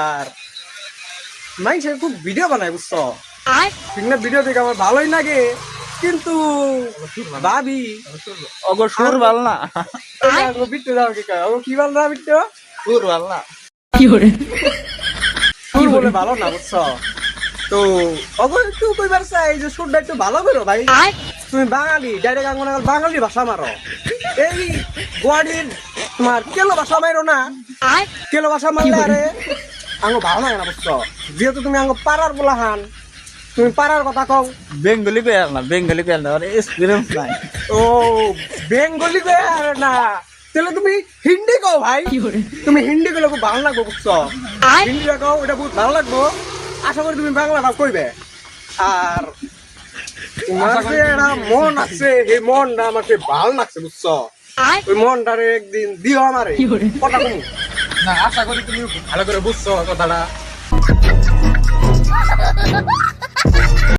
আর মাইসে খুব ভিডিও বানায় বুঝছো ঠিক না, ভিডিও দেখে আমার ভালোই লাগে, কিন্তু ভাবি ওগো সুর ভাল না, বিট্টু দাও কি কয় ও কি ভালো না বিট্টু সুর ভাল না। সুর বলে ভালো না বুঝছো। তো অগো একটু কইবার চাই যে সুরটা একটু ভালো করো ভাই, তুমি বাঙালি ডাইরেক্ট আঙ্গুন বাঙালি ভাষা মারো, এই গুয়াহাটির তোমার কেলো ভাষা মারো না, কেলো ভাষা মারলে আরে আঙ্গো ভালো লাগে না বুঝছো। যেহেতু তুমি আঙ্গো পাড়ার বলাহান, তুমি পাড়ার কথা কও। বেঙ্গলি কয়ার না, বেঙ্গলি কয়ার না, ওর এক্সপিরিয়েন্স নাই। ও বেঙ্গলি কয়ার না, তাহলে তুমি হিন্দি কও ভাই, তুমি হিন্দি গুলো খুব ভালো লাগবে বুঝছো। হিন্দিটা কও, ওটা বহুত ভালো লাগবো। আশা করি তুমি বাংলাটা কইবে। আর তোমার যে একটা মন আছে, এই মনটা আমাকে ভালো লাগছে বুঝছো। ওই মনটারে একদিন দিও আমারে কথা কমু না, আশা করি তুমি ভালো করে বুঝছো কথাটা।